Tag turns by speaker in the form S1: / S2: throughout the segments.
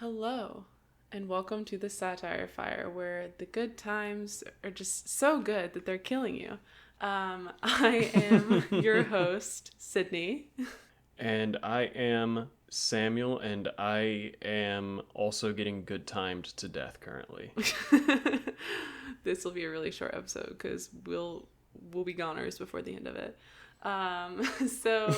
S1: Hello, and welcome to the Satire Fire, where the good times are just so good that they're killing you. I am your host, Sydney.
S2: And I am Samuel, and I am also getting good timed to death currently.
S1: This will be a really short episode because we'll be goners before the end of it. So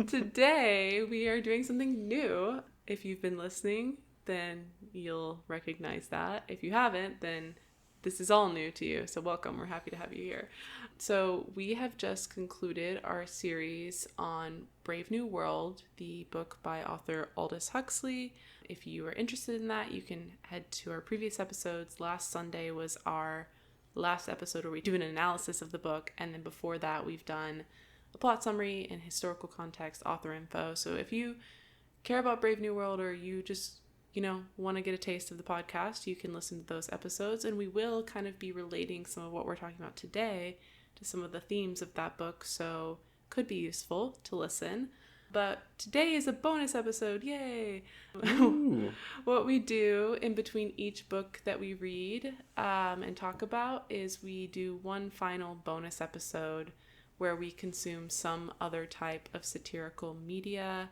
S1: today we are doing something new. If you've been listening, then you'll recognize that. If you haven't, then this is all new to you. So welcome. We're happy to have you here. So we have just concluded our series on Brave New World, the book by author Aldous Huxley. If you are interested in that, you can head to our previous episodes. Last Sunday was our last episode where we do an analysis of the book, and then before that we've done a plot summary and historical context, author info. So if you care about Brave New World, or you just want to get a taste of the podcast, you can listen to those episodes, and we will kind of be relating some of what we're talking about today to some of the themes of that book, so could be useful to listen. But today is a bonus episode, yay! What we do in between each book that we read and talk about is we do one final bonus episode where we consume some other type of satirical media,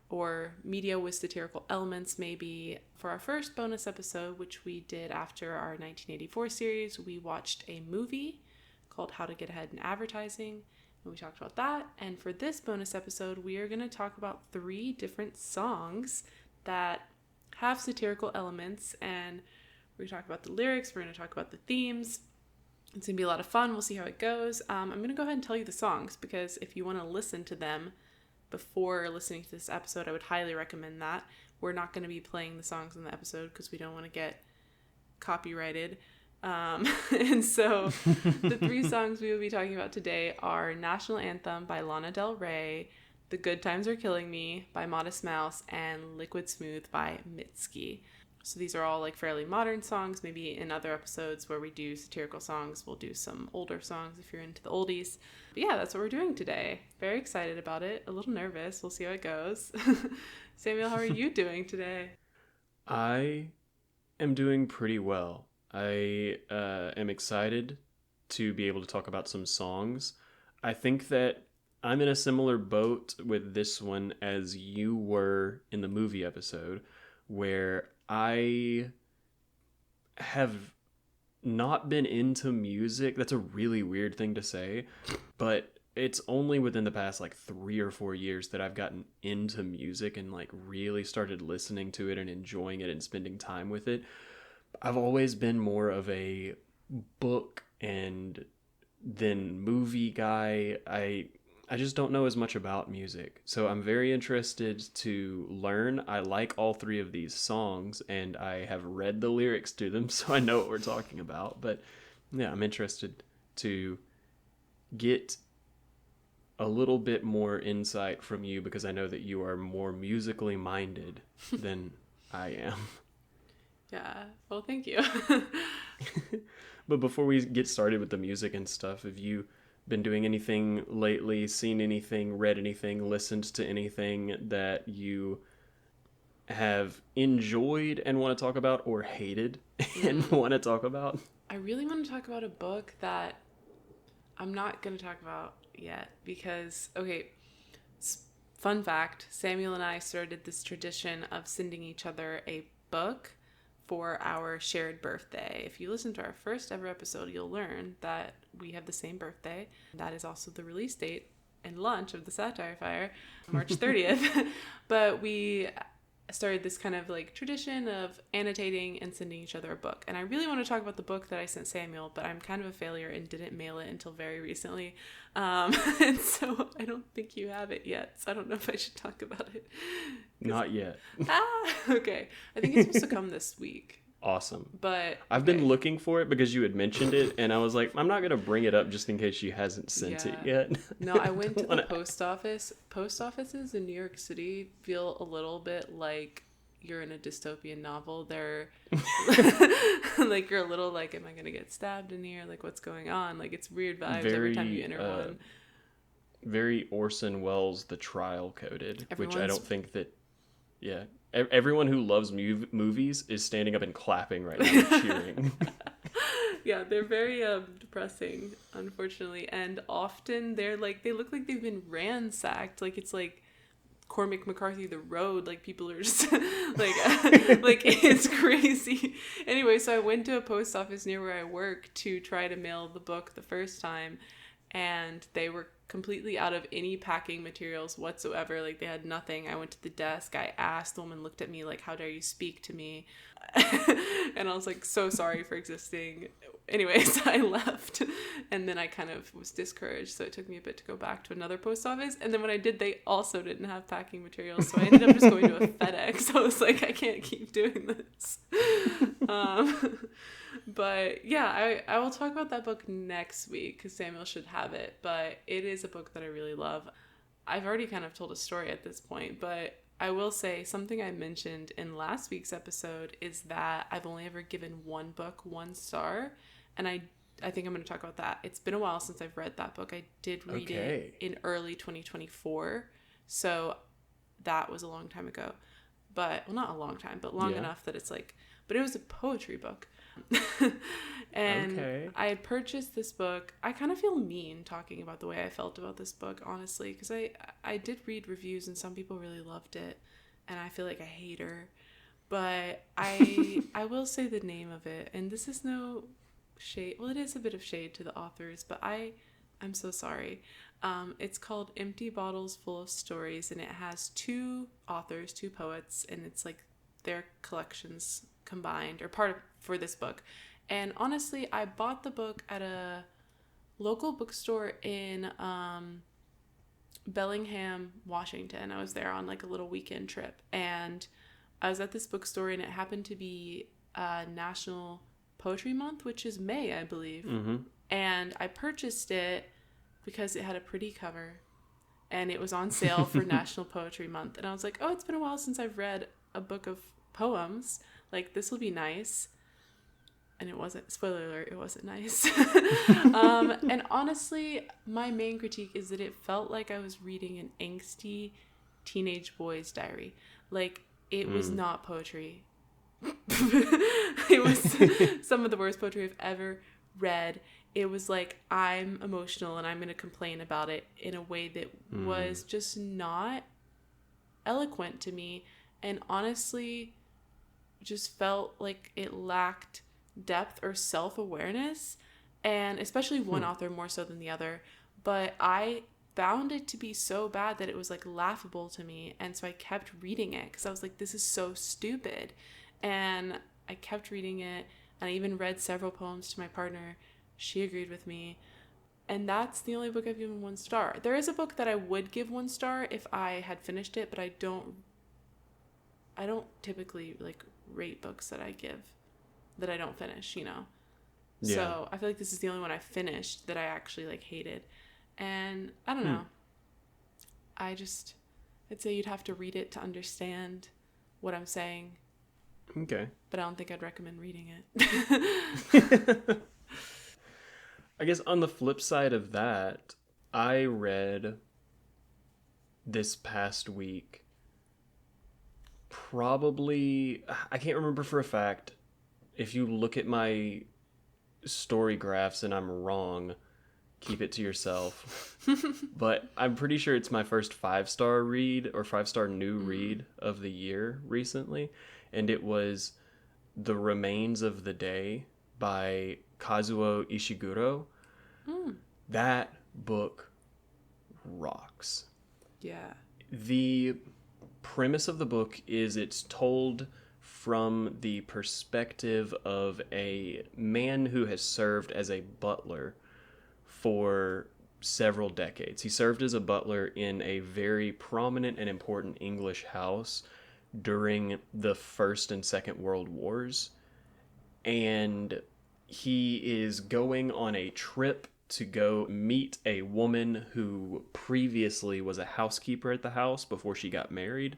S1: or media with satirical elements maybe. For our first bonus episode, which we did after our 1984 series, we watched a movie called How to Get Ahead in Advertising, and we talked about that. And for this bonus episode, we are going to talk about 3 different songs that have satirical elements, and we're going to talk about the lyrics, we're going to talk about the themes. It's going to be a lot of fun. We'll see how it goes. I'm going to go ahead and tell you the songs, because if you want to listen to them before listening to this episode, I would highly recommend that. We're not going to be playing the songs in the episode because we don't want to get copyrighted. And so the 3 songs we will be talking about today are National Anthem by Lana Del Rey, The Good Times Are Killing Me by Modest Mouse, and Liquid Smooth by Mitski. So these are all like fairly modern songs. Maybe in other episodes where we do satirical songs, we'll do some older songs if you're into the oldies. But yeah, that's what we're doing today. Very excited about it. A little nervous. We'll see how it goes. Samuel, how are you doing today?
S2: I am doing pretty well. I am excited to be able to talk about some songs. I think that I'm in a similar boat with this one as you were in the movie episode, where I have not been into music. That's a really weird thing to say, but it's only within the past 3 or 4 years that I've gotten into music and really started listening to it and enjoying it and spending time with it. I've always been more of a book and then movie guy. I just don't know as much about music. So I'm very interested to learn. I like all 3 of these songs, and I have read the lyrics to them, so I know what we're talking about. But yeah, I'm interested to get a little bit more insight from you, because I know that you are more musically minded than I am.
S1: Yeah, well, thank you.
S2: But before we get started with the music and stuff, have you been doing anything lately, seen anything, read anything, listened to anything that you have enjoyed and want to talk about, or hated and want to talk about?
S1: I really want to talk about a book that I'm not going to talk about yet because, okay, fun fact, Samuel and I started this tradition of sending each other a book for our shared birthday. If you listen to our first ever episode, you'll learn that we have the same birthday. That is also the release date and launch of the Satire Fire, March 30th. But we started this kind of tradition of annotating and sending each other a book. And I really want to talk about the book that I sent Samuel, but I'm kind of a failure and didn't mail it until very recently. And so I don't think you have it yet. So I don't know if I should talk about it.
S2: Not yet.
S1: Okay. I think it's supposed to come this week.
S2: Awesome.
S1: But
S2: I've been looking for it because you had mentioned it, and I was like, I'm not going to bring it up just in case she hasn't sent it yet.
S1: No, I went to the post office. Post offices in New York City feel a little bit like you're in a dystopian novel. They're you're a little am I going to get stabbed in here? What's going on? It's weird vibes every time you enter one.
S2: Very Orson Welles, The Trial coded, which I don't think that, yeah. Everyone who loves movies is standing up and clapping right now, cheering.
S1: Yeah, they're very depressing, unfortunately, and often they look like they've been ransacked. Like it's like Cormac McCarthy The Road. Like people are just like it's crazy. Anyway, so I went to a post office near where I work to try to mail the book the first time, and they were completely out of any packing materials whatsoever. Like they had nothing. I went to the desk, I asked, the woman looked at me like, how dare you speak to me? And I was like, so sorry for existing. Anyways, I left, and then I kind of was discouraged, so it took me a bit to go back to another post office, and then when I did, they also didn't have packing materials, so I ended up just going to a FedEx. I was like, I can't keep doing this. But yeah, I will talk about that book next week because Samuel should have it, but it is a book that I really love. I've already kind of told a story at this point, but I will say something I mentioned in last week's episode is that I've only ever given one book 1 star, and I think I'm going to talk about that. It's been a while since I've read that book. I did read it in early 2024, so that was a long time ago. But, well, not a long time, but long enough that it's like, but it was a poetry book. And I had purchased this book. I kind of feel mean talking about the way I felt about this book, honestly, because I did read reviews and some people really loved it, and I feel like a hater. But I will say the name of it, and this is no shade. Well, it is a bit of shade to the authors, but I'm so sorry. It's called Empty Bottles Full of Stories, and it has 2 authors, 2 poets, and it's like their collections combined, or for this book. And honestly, I bought the book at a local bookstore in Bellingham, Washington. I was there on like a little weekend trip, and I was at this bookstore, and it happened to be National Poetry Month, which is May, I believe. Mm-hmm. And I purchased it because it had a pretty cover, and it was on sale for National Poetry Month. And I was like, oh, it's been a while since I've read a book of poems. Like, this will be nice. And it wasn't. Spoiler alert, it wasn't nice. And honestly, my main critique is that it felt like I was reading an angsty teenage boy's diary. Like, it was not poetry. It was some of the worst poetry I've ever read. It was like, I'm emotional and I'm going to complain about it in a way that was just not eloquent to me, and honestly just felt like it lacked depth or self-awareness, and especially one author more so than the other. But I found it to be so bad that it was like laughable to me, and so I kept reading it because I was like, this is so stupid. And I kept reading it, and I even read several poems to my partner. She agreed with me, and that's the only book I've given 1 star. There is a book that I would give 1 star if I had finished it, but I don't typically like rate books that I don't finish, you know? Yeah. So I feel like this is the only one I finished that I actually like hated. And I don't know. I'd say you'd have to read it to understand what I'm saying.
S2: Okay.
S1: But I don't think I'd recommend reading it.
S2: I guess on the flip side of that, I read this past week probably, I can't remember for a fact. If you look at my story graphs and I'm wrong, keep it to yourself. But I'm pretty sure it's my first 5-star read or 5-star new read of the year recently. And it was The Remains of the Day by Kazuo Ishiguro. That book rocks.
S1: Yeah.
S2: The premise of the book is it's told from the perspective of a man who has served as a butler for several decades. He served as a butler in a very prominent and important English house during the First and Second World Wars. And he is going on a trip to go meet a woman who previously was a housekeeper at the house before she got married.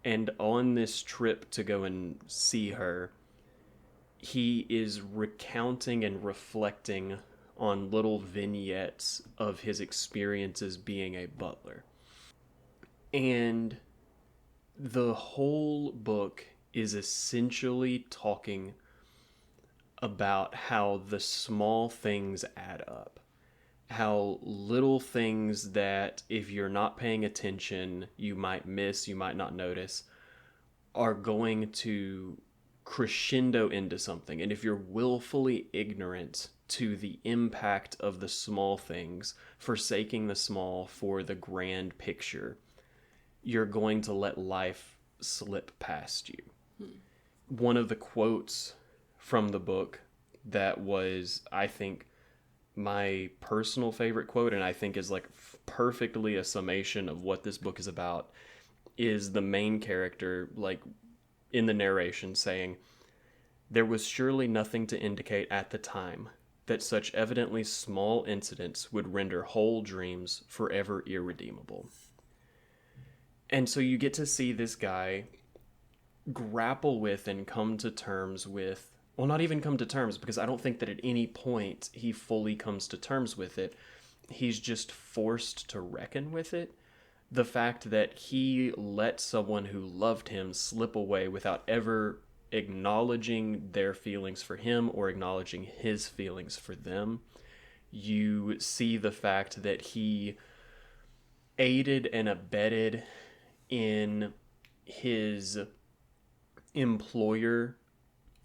S2: And on this trip to go and see her, he is recounting and reflecting on little vignettes of his experiences being a butler. And the whole book is essentially talking about how the small things add up. How little things that if you're not paying attention, you might miss, you might not notice, are going to crescendo into something. And if you're willfully ignorant to the impact of the small things, forsaking the small for the grand picture, you're going to let life slip past you. One of the quotes from the book that was, I think, my personal favorite quote, and I think is like perfectly a summation of what this book is about, is the main character, like in the narration, saying, "There was surely nothing to indicate at the time that such evidently small incidents would render whole dreams forever irredeemable." And so you get to see this guy grapple with and come to terms with, well, not even come to terms, because I don't think that at any point he fully comes to terms with it. He's just forced to reckon with it. The fact that he let someone who loved him slip away without ever acknowledging their feelings for him or acknowledging his feelings for them. You see the fact that he aided and abetted in his employer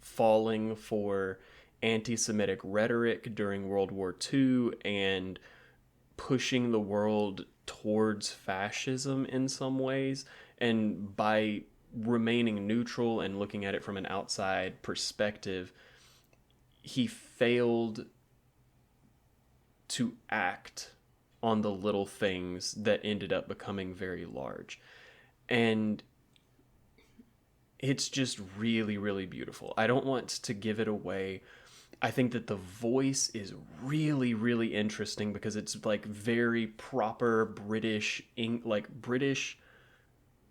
S2: falling for anti-Semitic rhetoric during World War II and pushing the world towards fascism in some ways. And by remaining neutral and looking at it from an outside perspective, he failed to act on the little things that ended up becoming very large. And it's just really, really beautiful. I don't want to give it away. I think that the voice is really, really interesting because it's like very proper British, like British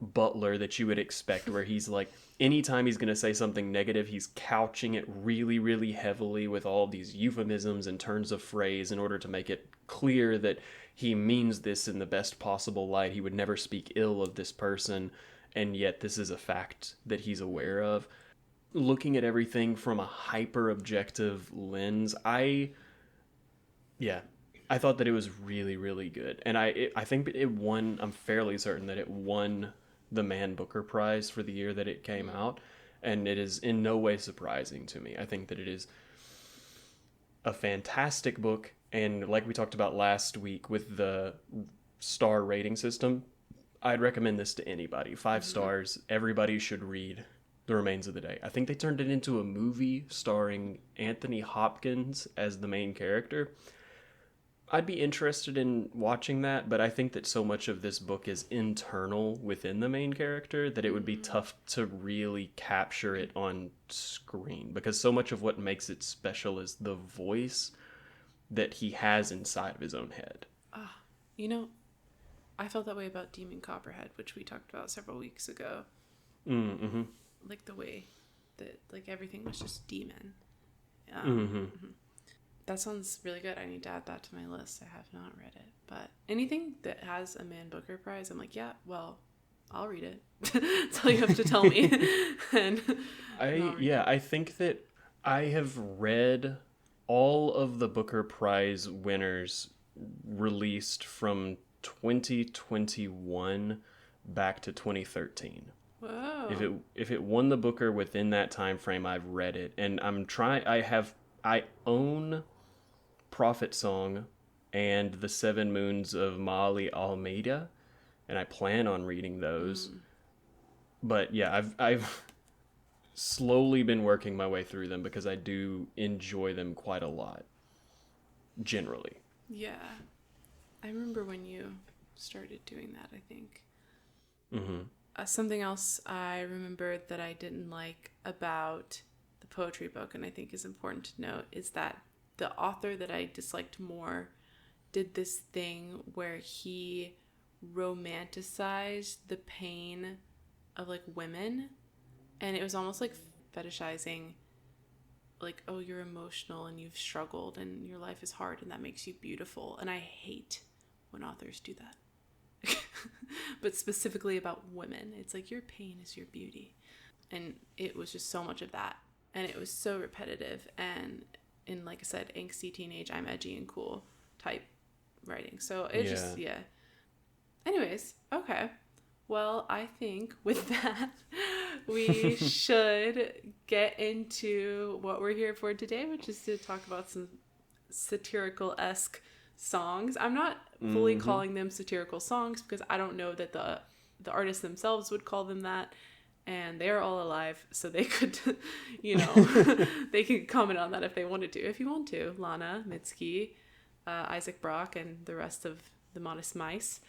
S2: butler that you would expect, where he's like, anytime he's going to say something negative, he's couching it really, really heavily with all these euphemisms and turns of phrase in order to make it clear that he means this in the best possible light. He would never speak ill of this person, and yet this is a fact that he's aware of. Looking at everything from a hyper-objective lens, I thought that it was really, really good. And I think it won, I'm fairly certain that it won the Man Booker Prize for the year that it came out. And it is in no way surprising to me. I think that it is a fantastic book. And like we talked about last week with the star rating system, I'd recommend this to anybody. 5 stars. Everybody should read The Remains of the Day. I think they turned it into a movie starring Anthony Hopkins as the main character. I'd be interested in watching that, but I think that so much of this book is internal within the main character that it would be tough to really capture it on screen, because so much of what makes it special is the voice that he has inside of his own head.
S1: You know, I felt that way about Demon Copperhead, which we talked about several weeks ago.
S2: Mm-hmm.
S1: Like the way that like everything was just demon. That sounds really good. I need to add that to my list. I have not read it, but anything that has a Man Booker Prize, I'm like, yeah, well, I'll read it. That's all you have to tell me. And
S2: I think that I have read all of the Booker Prize winners released from 2021 back to 2013.
S1: Whoa.
S2: If it won the Booker within that time frame, I've read it, and I own Prophet Song and The Seven Moons of Mali Almeida, and I plan on reading those. But yeah, I've slowly been working my way through them because I do enjoy them quite a lot, generally.
S1: Yeah. I remember when you started doing that, I think. Something else I remembered that I didn't like about the poetry book, and I think is important to note, is that the author that I disliked more did this thing where he romanticized the pain of like women, and it was almost like fetishizing, like, oh, you're emotional and you've struggled and your life is hard and that makes you beautiful. And I hate when authors do that. but specifically about women. It's like, your pain is your beauty. And it was just so much of that. And it was so repetitive. And in, like I said, angsty teenage, I'm edgy and cool type writing. So it just, yeah. Anyways, okay. Well, I think with that, we should get into what we're here for today, which is to talk about some satirical-esque songs. I'm not fully calling them satirical songs because I don't know that the artists themselves would call them that, and they're all alive, so they could, they could comment on that if they wanted to. If you want to, Lana, Mitski, Isaac Brock, and the rest of the Modest Mice.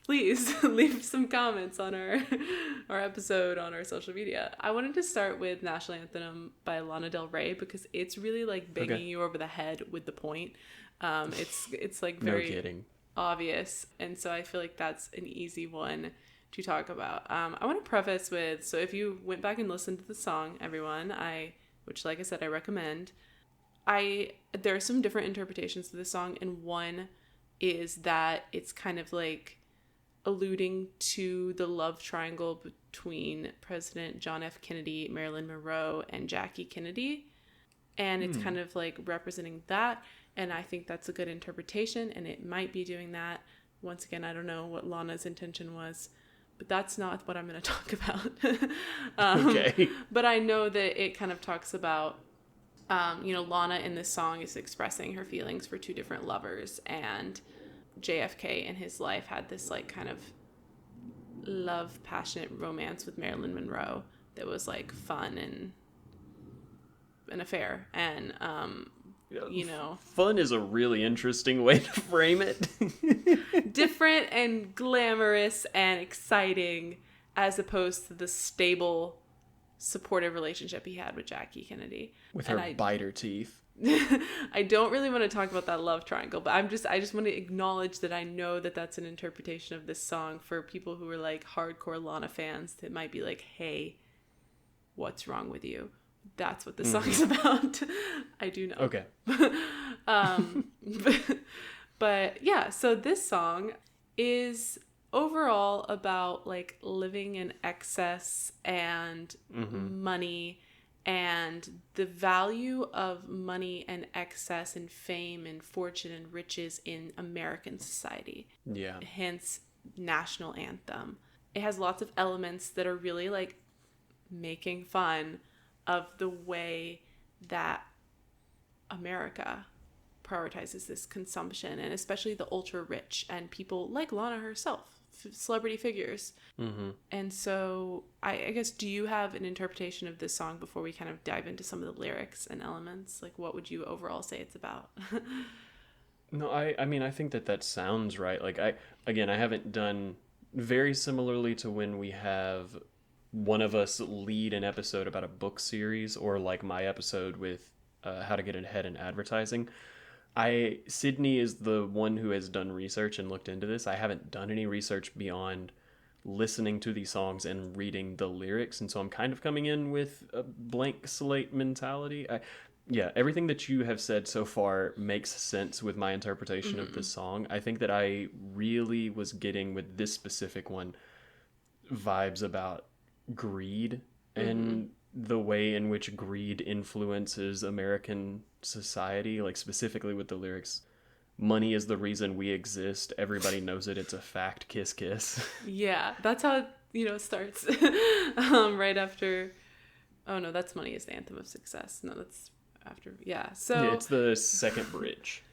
S1: Please leave some comments on our episode on our social media. I wanted to start with National Anthem by Lana Del Rey because it's really like banging you over the head with the point. It's like very obvious, and so I feel like that's an easy one to talk about. I want to preface with, so if you went back and listened to the song, everyone, which like I said, I recommend. There are some different interpretations of the song, and one is that it's kind of like alluding to the love triangle between President John F. Kennedy, Marilyn Monroe, and Jackie Kennedy. And it's kind of like representing that. And I think that's a good interpretation, and it might be doing that. Once again, I don't know what Lana's intention was, but that's not what I'm going to talk about.
S2: Okay.
S1: But I know that it kind of talks about, Lana in this song is expressing her feelings for two different lovers, and JFK in his life had this like kind of love, passionate romance with Marilyn Monroe that was like fun and an affair. And,
S2: fun is a really interesting way to frame it.
S1: Different and glamorous and exciting as opposed to the stable, supportive relationship he had with Jackie Kennedy.
S2: With her biter teeth.
S1: I don't really want to talk about that love triangle, but I just want to acknowledge that I know that that's an interpretation of this song for people who are like hardcore Lana fans that might be like, hey, what's wrong with you? That's what this song is about. I do know.
S2: Okay.
S1: But yeah, so this song is overall about like living in excess and money, and the value of money and excess and fame and fortune and riches in American society.
S2: Yeah.
S1: Hence, National Anthem. It has lots of elements that are really like making fun of the way that America prioritizes this consumption, and especially the ultra rich and people like Lana herself, celebrity figures. And so I guess, do you have an interpretation of this song before we kind of dive into some of the lyrics and elements? Like, what would you overall say it's about?
S2: No, I mean, I think that sounds right. Like, I haven't done very similarly to when we have one of us lead an episode about a book series, or like my episode with how to get ahead in advertising. Sydney is the one who has done research and looked into this. I haven't done any research beyond listening to these songs and reading the lyrics, and so I'm kind of coming in with a blank slate mentality. Everything that you have said so far makes sense with my interpretation of this song. I think that I really was getting with this specific one vibes about greed and the way in which greed influences American society, like specifically with the lyrics, money is the reason we exist, everybody knows it, it's a fact, kiss kiss. Yeah,
S1: that's how it starts. Right after, oh no, that's Money is the Anthem of Success. No, that's after. So
S2: it's the second bridge.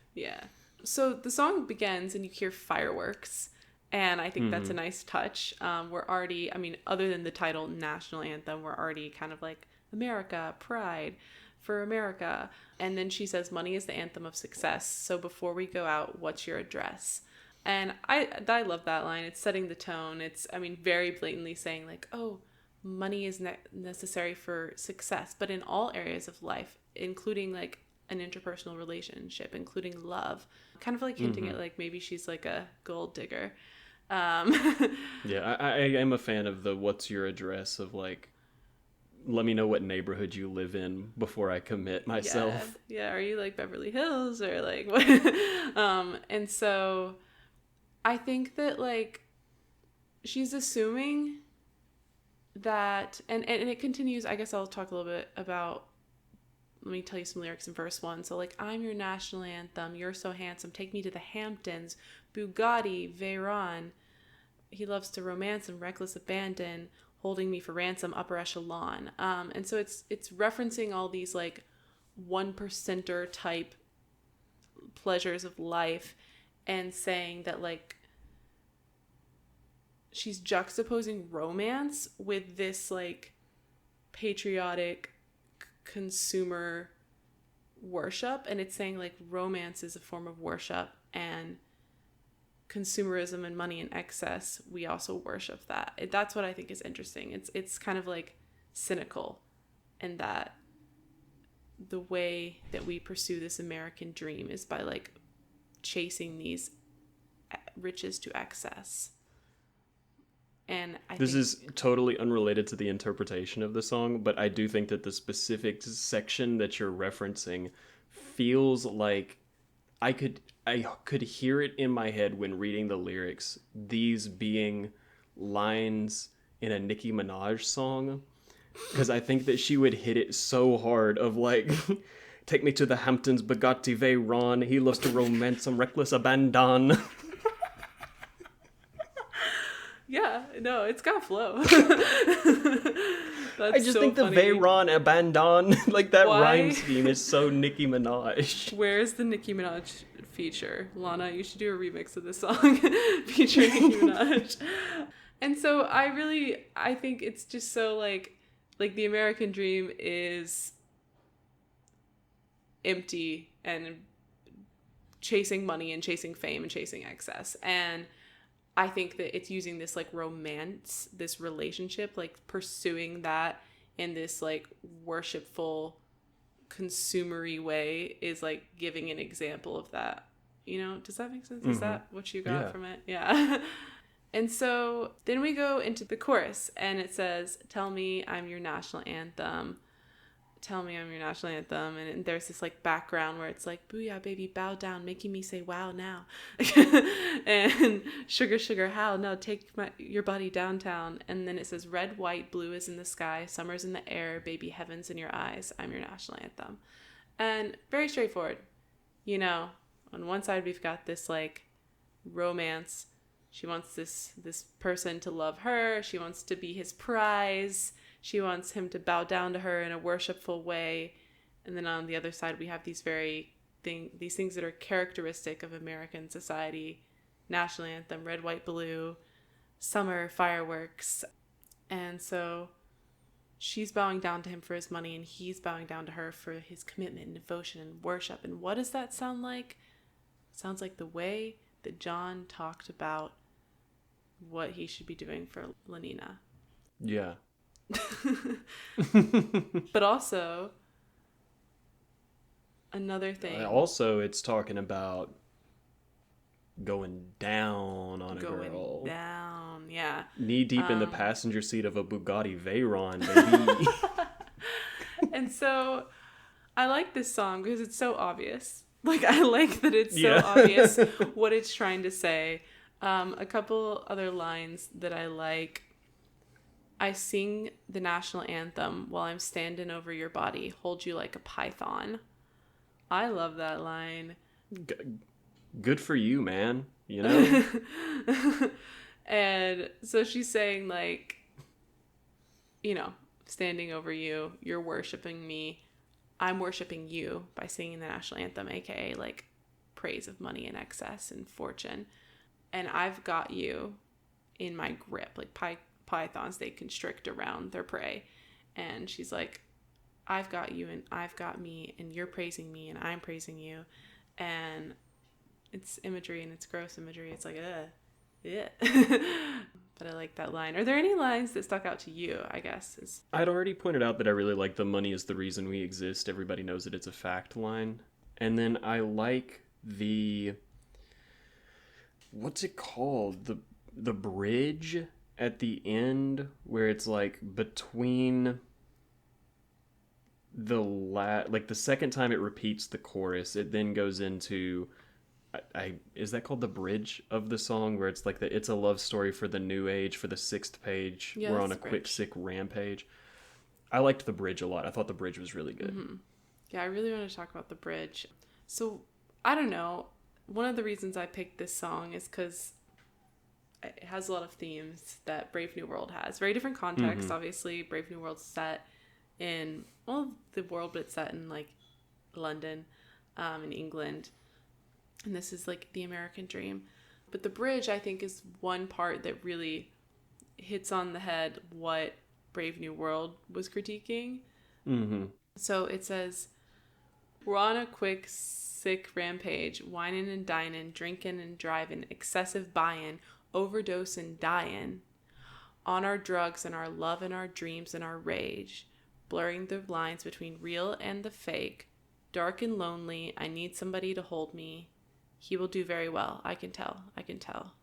S1: So the song begins and you hear fireworks, and I think that's a nice touch. We're already, other than the title National Anthem, we're already kind of like America, pride for America. And then she says, money is the anthem of success. So before we go out, what's your address? And I love that line. It's setting the tone. It's, very blatantly saying like, oh, money is necessary for success, but in all areas of life, including like an interpersonal relationship, including love, kind of like hinting at like maybe she's like a gold digger.
S2: I am a fan of the what's your address of like let me know what neighborhood you live in before I commit myself.
S1: Yeah. Are you like Beverly Hills or like what? And so I think that like she's assuming that, and it continues. I guess I'll talk a little bit about, let me tell you some lyrics in verse 1. So like, I'm your national anthem, you're so handsome, take me to the Hamptons, Bugatti, Veyron, he loves to romance and reckless abandon, holding me for ransom, upper echelon. And so it's referencing all these like 1%er type pleasures of life, and saying that like she's juxtaposing romance with this like patriotic consumer worship, and it's saying like romance is a form of worship, and consumerism and money in excess, we also worship that. That's what I think is interesting. It's kind of like cynical, and that the way that we pursue this American dream is by like chasing these riches to excess. And
S2: this is totally unrelated to the interpretation of the song, but I do think that the specific section that you're referencing feels like I could hear it in my head when reading the lyrics, these being lines in a Nicki Minaj song, because I think that she would hit it so hard of like, take me to the Hamptons, Bugatti Veyron, he loves to romance some reckless abandon.
S1: Yeah, no, it's got flow.
S2: I just think
S1: funny.
S2: The Veyron abandon, like that rhyme scheme is so Nicki Minaj.
S1: Where's the Nicki Minaj feature? Lana, you should do a remix of this song featuring Nicki Minaj. And so I think it's just so like the American dream is empty and chasing money and chasing fame and chasing excess. And I think that it's using this like romance, this relationship, like pursuing that in this like worshipful, consumery way is like giving an example of that. You know, does that make sense? Is that what you got from it? Yeah. And so then we go into the chorus, and it says, tell me I'm your national anthem. Tell me I'm your national anthem. And there's this like background where it's like, booyah, baby, bow down, making me say wow now. And sugar, sugar, how? No, take your body downtown. And then it says, red, white, blue is in the sky, summer's in the air, baby, heaven's in your eyes, I'm your national anthem. And very straightforward. You know, on one side we've got this like romance. She wants this person to love her. She wants to be his prize. She wants him to bow down to her in a worshipful way. And then on the other side, we have these things that are characteristic of American society. National anthem, red, white, blue, summer, fireworks. And so she's bowing down to him for his money, and he's bowing down to her for his commitment and devotion and worship. And what does that sound like? It sounds like the way that John talked about what he should be doing for Lanina.
S2: Yeah.
S1: But also, another thing.
S2: Also, it's talking about going down on a girl.
S1: Going down, yeah.
S2: Knee deep in the passenger seat of a Bugatti Veyron, baby.
S1: And so, I like this song because it's so obvious. Like, I like that it's so obvious what it's trying to say. A couple other lines that I like. I sing the national anthem while I'm standing over your body, hold you like a python. I love that line.
S2: Good for you, man. You know?
S1: And so she's saying, like, you know, standing over you, you're worshiping me. I'm worshiping you by singing the national anthem, aka like praise of money and excess and fortune. And I've got you in my grip. Like pythons, they constrict around their prey. And she's like, I've got you and I've got me, and you're praising me and I'm praising you. And it's imagery, and it's gross imagery. It's like, yeah. But I like that line. Are there any lines that stuck out to you, I guess?
S2: I'd already pointed out that I really like the money is the reason we exist. Everybody knows that it's a fact line. And then I like the, what's it called? The bridge at the end where it's like between like the second time it repeats the chorus, it then goes into I is that called the bridge of the song, where it's like it's a love story for the new age for the sixth page.
S1: Yeah,
S2: We're
S1: that's
S2: on a
S1: the
S2: quick
S1: bridge.
S2: sick rampage. I liked the bridge a lot. I thought the bridge was really good.
S1: Mm-hmm. Yeah, I really want to talk about the bridge. So, I don't know. One of the reasons I picked this song is because it has a lot of themes that Brave New World has. Very different context, obviously. Brave New World's set in, well, the world, but it's set in, like, London, in England. And this is, like, the American dream. But the bridge, I think, is one part that really hits on the head what Brave New World was critiquing.
S2: Mm-hmm.
S1: So it says, we're on a quick, sick rampage, whining and dining, drinking and driving, excessive buying, overdose and dying, on our drugs and our love and our dreams and our rage, blurring the lines between real and the fake, dark and lonely, I need somebody to hold me. He will do very well, I can tell, I can tell.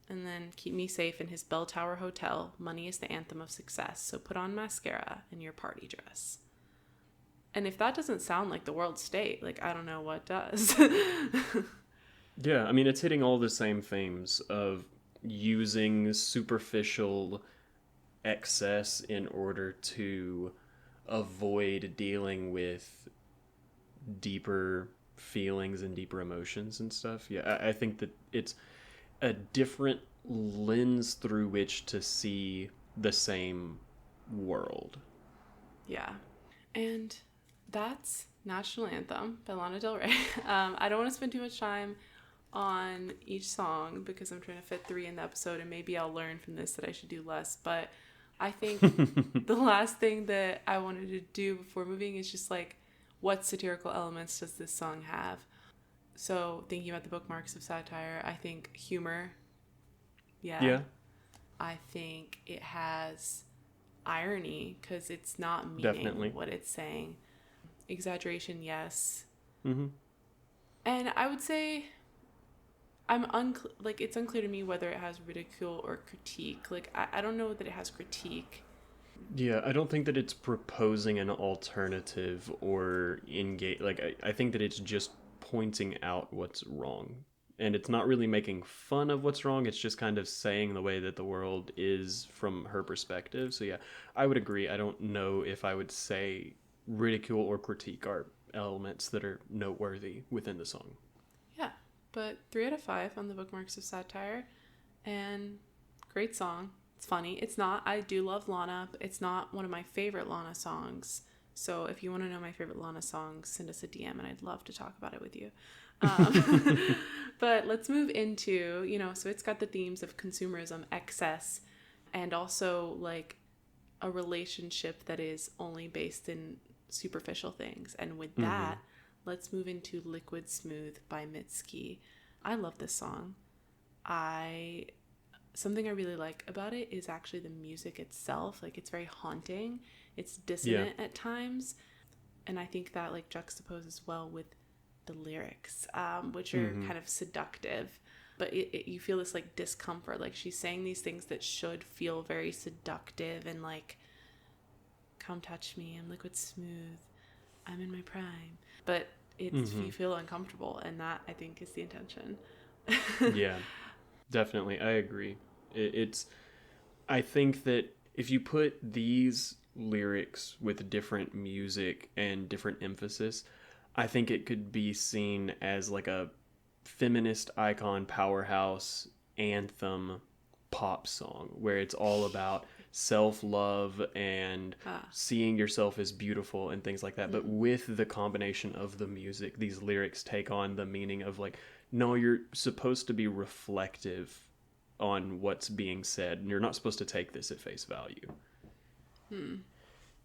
S1: And then keep me safe in his bell tower hotel. Money is the anthem of success. So put on mascara and your party dress. And if that doesn't sound like the world state, like, I don't know what does.
S2: Yeah, I mean, it's hitting all the same themes of using superficial excess in order to avoid dealing with deeper feelings and deeper emotions and stuff. Yeah, I think that it's a different lens through which to see the same world.
S1: Yeah. And that's National Anthem by Lana Del Rey. I don't want to spend too much time on each song because I'm trying to fit 3 in the episode, and maybe I'll learn from this that I should do less. But I think the last thing that I wanted to do before moving is just like, what satirical elements does this song have? So thinking about the bookmarks of satire, I think humor. Yeah. I think it has irony because it's not meaning
S2: Definitely.
S1: what it's saying. Exaggeration, yes.
S2: Mm-hmm.
S1: And I would say it's unclear to me whether it has ridicule or critique. Like, I don't know that it has critique.
S2: Yeah, I don't think that it's proposing an alternative or engage. Like, I think that it's just pointing out what's wrong. And it's not really making fun of what's wrong. It's just kind of saying the way that the world is from her perspective. So, yeah, I would agree. I don't know if I would say ridicule or critique are elements that are noteworthy within the song.
S1: Yeah, but 3 out of 5 on the bookmarks of satire. And great song. It's funny. It's not. I do love Lana, but it's not one of my favorite Lana songs. So if you want to know my favorite Lana songs, send us a DM and I'd love to talk about it with you. But let's move into, so it's got the themes of consumerism, excess, and also like a relationship that is only based in superficial things. And with that, let's move into Liquid Smooth by Mitski. I love this song. Something I really like about it is actually the music itself. Like, it's very haunting. It's dissonant at times. And I think that, like, juxtaposes well with the lyrics, which are kind of seductive. But you feel this, like, discomfort. Like, she's saying these things that should feel very seductive and, like, come touch me. I'm liquid smooth. I'm in my prime. But you feel uncomfortable. And that, I think, is the intention.
S2: Yeah. Definitely, I agree. I think that if you put these lyrics with different music and different emphasis, I think it could be seen as like a feminist icon powerhouse anthem pop song where it's all about self-love and seeing yourself as beautiful and things like that. But with the combination of the music, these lyrics take on the meaning of like, no, you're supposed to be reflective on what's being said, and you're not supposed to take this at face value.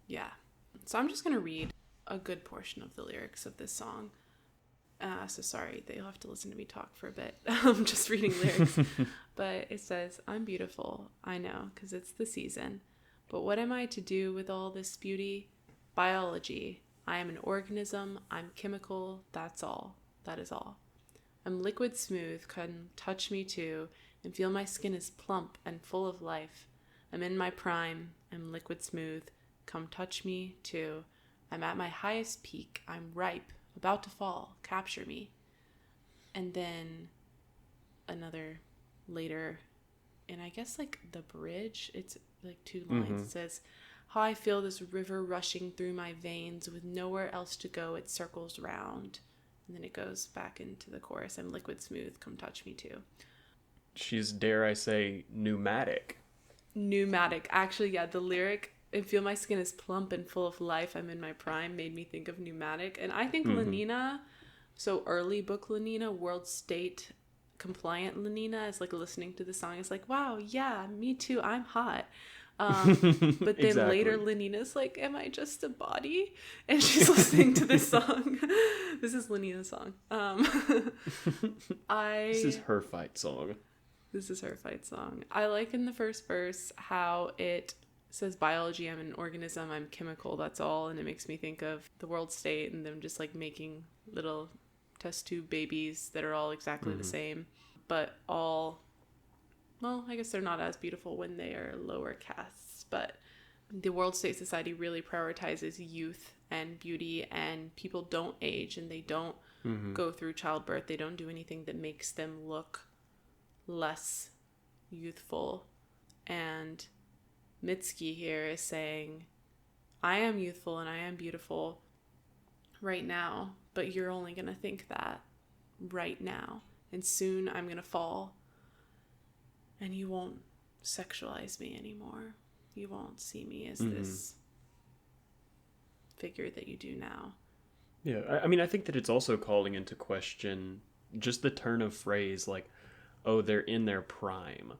S1: Yeah. So I'm just going to read a good portion of the lyrics of this song. So sorry that you'll have to listen to me talk for a bit. I'm just reading lyrics. But it says, I'm beautiful, I know, because it's the season. But what am I to do with all this beauty? Biology. I am an organism. I'm chemical. That's all. That is all. I'm liquid smooth, come touch me too, and feel my skin is plump and full of life. I'm in my prime, I'm liquid smooth, come touch me too. I'm at my highest peak. I'm ripe, about to fall. Capture me. And then another later, and I guess like the bridge, it's like 2 lines. It says, how I feel this river rushing through my veins with nowhere else to go. It circles round. And then it goes back into the chorus. I'm liquid smooth. Come touch me too.
S2: She's, dare I say, pneumatic.
S1: Pneumatic. Actually, yeah, the lyric, I feel my skin is plump and full of life. I'm in my prime, made me think of pneumatic. And I think Lenina, so early book Lenina, world state compliant Lenina, is like listening to the song. It's like, wow, yeah, me too. I'm hot. But then later Lenina's like, am I just a body? And she's listening to this song. This is Lenina's song.
S2: This is her fight song.
S1: This is her fight song. I like in the first verse how it says biology, I'm an organism, I'm chemical, that's all. And it makes me think of the world state and them just like making little test tube babies that are all exactly the same, but all, well, I guess they're not as beautiful when they are lower castes. But the world state society really prioritizes youth and beauty, and people don't age and they don't go through childbirth. They don't do anything that makes them look less youthful. And Mitski here is saying, I am youthful and I am beautiful right now, but you're only going to think that right now. And soon I'm going to fall and you won't sexualize me anymore. You won't see me as this figure that you do now.
S2: Yeah, I mean, I think that it's also calling into question just the turn of phrase, like, oh, they're in their prime,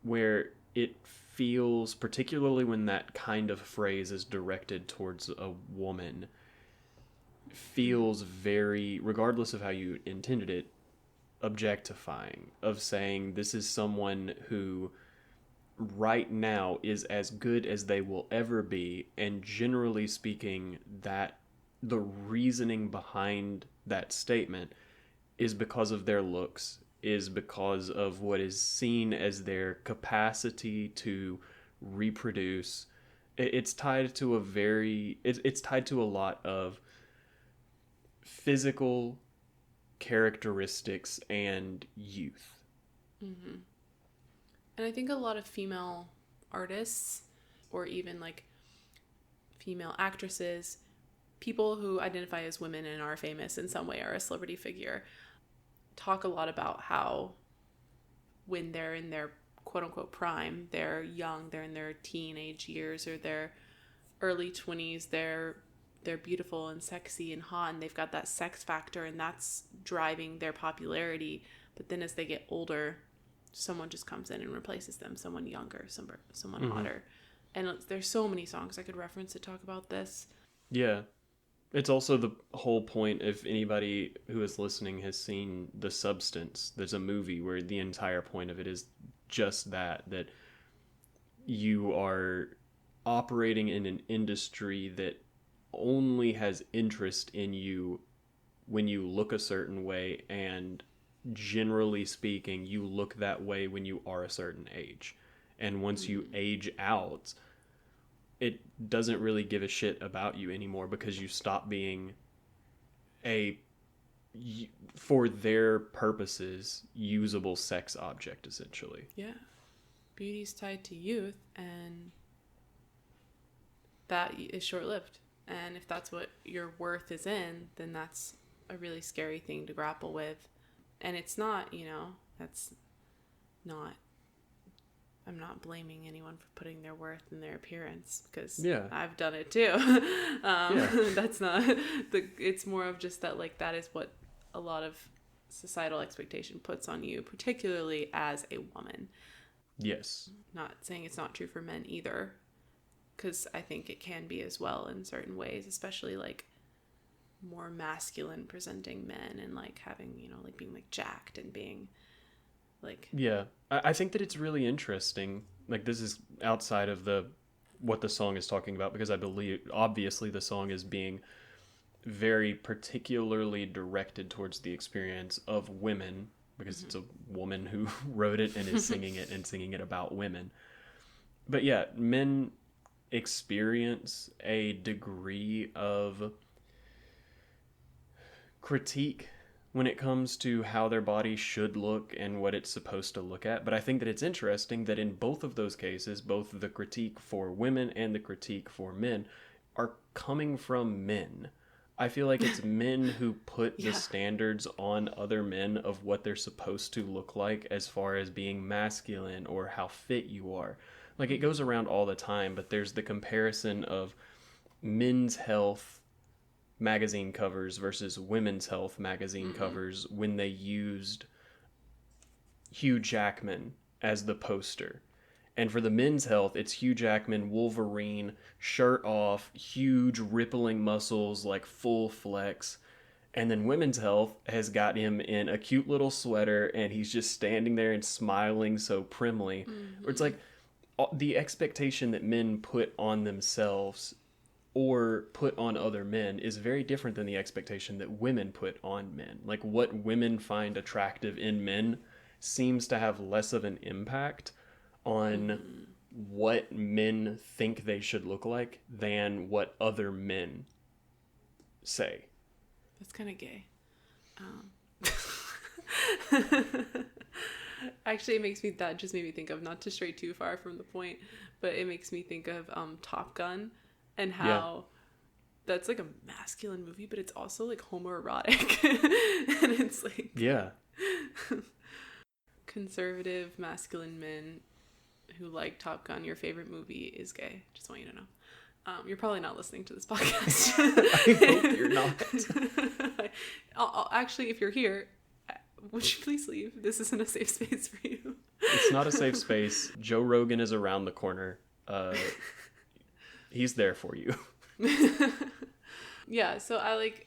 S2: where it feels, particularly when that kind of phrase is directed towards a woman, feels very, regardless of how you intended it, objectifying, of saying this is someone who right now is as good as they will ever be, and generally speaking, that the reasoning behind that statement is because of their looks, is because of what is seen as their capacity to reproduce. It's tied to it's tied to a lot of physical characteristics and youth.
S1: Mm-hmm. And I think a lot of female artists, or even like female actresses, people who identify as women and are famous in some way, are a celebrity figure, talk a lot about how when they're in their quote-unquote prime, they're young, they're in their teenage years or their early 20s, they're beautiful and sexy and hot, and they've got that sex factor, and that's driving their popularity. But then as they get older, someone just comes in and replaces them, someone younger, someone hotter. And there's so many songs I could reference to talk about this.
S2: Yeah. It's also the whole point, if anybody who is listening has seen The Substance, there's a movie where the entire point of it is just that you are operating in an industry that only has interest in you when you look a certain way, and generally speaking, you look that way when you are a certain age. And once you age out, it doesn't really give a shit about you anymore, because you stop being for their purposes, usable sex object, essentially.
S1: Yeah. Beauty's tied to youth, and that is short-lived. And if that's what your worth is in, then that's a really scary thing to grapple with. And it's not, that's not, I'm not blaming anyone for putting their worth in their appearance, because I've done it too. That's not, it's more of just that, like, that is what a lot of societal expectation puts on you, particularly as a woman.
S2: Yes.
S1: Not saying it's not true for men either, because I think it can be as well in certain ways, especially like more masculine presenting men, and like having, like being like jacked and being like...
S2: Yeah, I think that it's really interesting. Like, this is outside of what the song is talking about, because I believe obviously the song is being very particularly directed towards the experience of women, because it's a woman who wrote it and is singing it and singing it about women. But yeah, men experience a degree of critique when it comes to how their body should look and what it's supposed to look at. But I think that it's interesting that in both of those cases, both the critique for women and the critique for men are coming from men. I feel like it's men who put the standards on other men of what they're supposed to look like as far as being masculine or how fit you are. Like, it goes around all the time, but there's the comparison of Men's Health magazine covers versus Women's Health magazine covers when they used Hugh Jackman as the poster. And for the Men's Health, it's Hugh Jackman, Wolverine, shirt off, huge rippling muscles, like full flex. And then Women's Health has got him in a cute little sweater, and he's just standing there and smiling so primly. Where it's like the expectation that men put on themselves or put on other men is very different than the expectation that women put on men. Like, what women find attractive in men seems to have less of an impact on what men think they should look like than what other men say.
S1: That's kind of gay. Actually, that just made me think of, not to stray too far from the point, but it makes me think of Top Gun and how that's like a masculine movie, but it's also like homoerotic. And it's like, conservative masculine men who like Top Gun, your favorite movie is gay. Just want you to know. You're probably not listening to this podcast.
S2: I hope you're not.
S1: Actually, if you're here, would you please leave? This isn't a safe space for you.
S2: It's not a safe space. Joe Rogan is around the corner. He's there for you.
S1: Yeah, so I like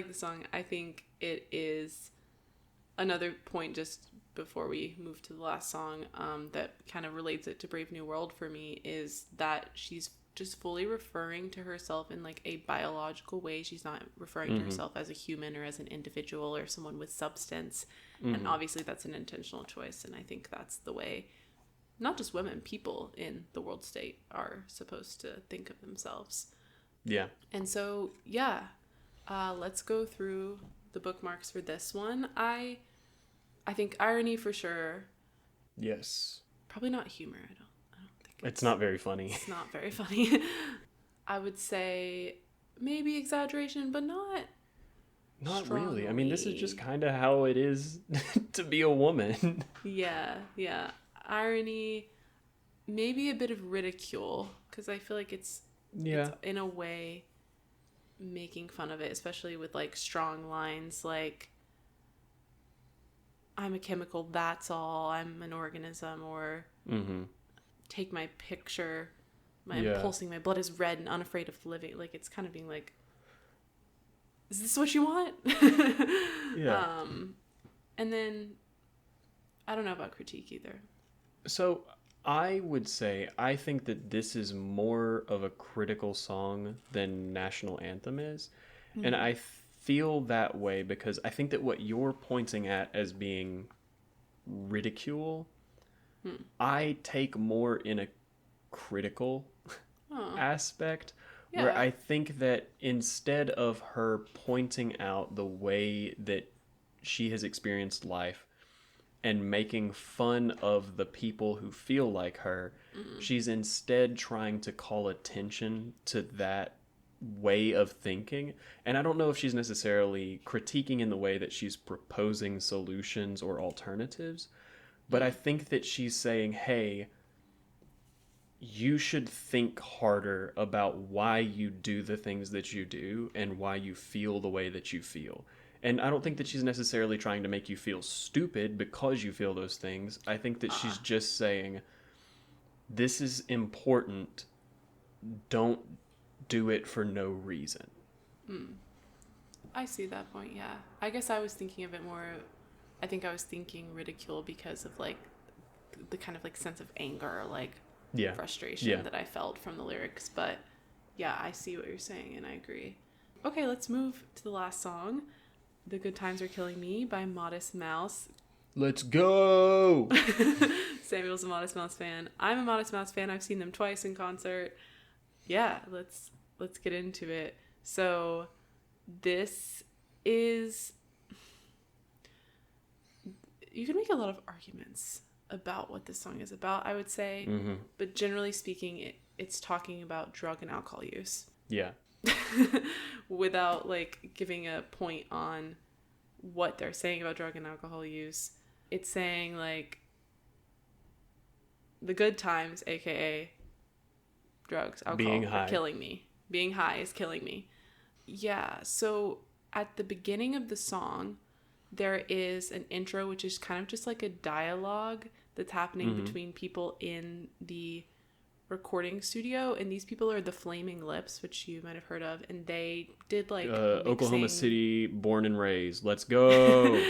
S1: the song. I think it is another point, just before we move to the last song, that kind of relates it to Brave New World for me, is that she's just fully referring to herself in like a biological way. She's not referring to herself as a human or as an individual or someone with substance. And obviously that's an intentional choice. And I think that's the way not just women, people in the world state are supposed to think of themselves.
S2: Yeah.
S1: And so, let's go through the bookmarks for this one. I think irony for sure.
S2: Yes.
S1: Probably not humor. I don't think
S2: it's not very funny.
S1: It's not very funny. I would say maybe exaggeration, but not
S2: really. I mean, this is just kind of how it is to be a woman.
S1: Yeah. Irony, maybe a bit of ridicule, because I feel like it's in a way making fun of it, especially with like strong lines like, I'm a chemical, that's all, I'm an organism, or take my picture, I'm pulsing, my blood is red and unafraid of living. Like, it's kind of being like, is this what you want? And then I don't know about critique either.
S2: So I would say I think that this is more of a critical song than National Anthem is. And I feel that way because I think that what you're pointing at as being ridicule, I take more in a critical aspect, where I think that instead of her pointing out the way that she has experienced life and making fun of the people who feel like her, she's instead trying to call attention to that way of thinking. And I don't know if she's necessarily critiquing in the way that she's proposing solutions or alternatives, but I think that she's saying, hey, you should think harder about why you do the things that you do and why you feel the way that you feel. And I don't think that she's necessarily trying to make you feel stupid because you feel those things. I think that she's just saying, this is important. Don't do it for no reason.
S1: I see that point, yeah. I guess I was thinking of it more, I think I was thinking ridicule because of like the kind of like sense of anger, like frustration that I felt from the lyrics. But yeah, I see what you're saying and I agree. Okay, let's move to the last song. The Good Times Are Killing Me by Modest Mouse.
S2: Let's go!
S1: Samuel's a Modest Mouse fan. I'm a Modest Mouse fan. I've seen them twice in concert. Yeah, let's get into it. So this is, you can make a lot of arguments about what this song is about, I would say.
S2: Mm-hmm.
S1: But generally speaking, it's talking about drug and alcohol use.
S2: Yeah.
S1: Without like giving a point on what they're saying about drug and alcohol use. It's saying like the good times, aka drugs, alcohol, are killing me. Being high is killing me. Yeah, so at the beginning of the song, there is an intro, which is kind of just like a dialogue that's happening between people in the recording studio, and these people are the Flaming Lips, which you might have heard of, and they did like
S2: Oklahoma City, born and raised. Let's go.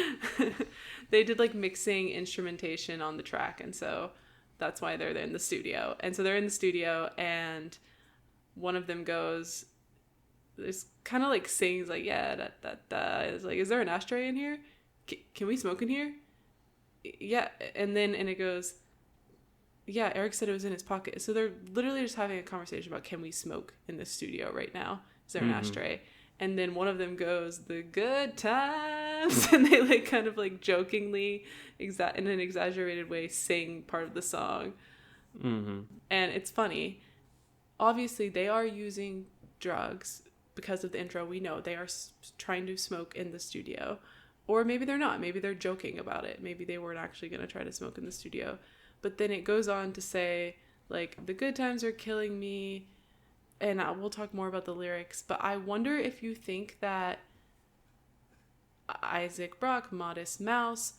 S1: They did like mixing instrumentation on the track, and so that's why they're there in the studio. And so they're in the studio, and one of them goes, there's kind of like sings like, yeah, da. It's like, is there an ashtray in here? Can we smoke in here? Yeah. And it goes, yeah, Eric said it was in his pocket. So they're literally just having a conversation about, can we smoke in the studio right now? Is there an ashtray? And then one of them goes, the good times. And they like kind of like jokingly, in an exaggerated way, sing part of the song. And it's funny. Obviously, they are using drugs because of the intro. We know they are trying to smoke in the studio. Or maybe they're not. Maybe they're joking about it. Maybe they weren't actually going to try to smoke in the studio. But then it goes on to say, like, the good times are killing me. And we'll talk more about the lyrics. But I wonder if you think that Isaac Brock, Modest Mouse,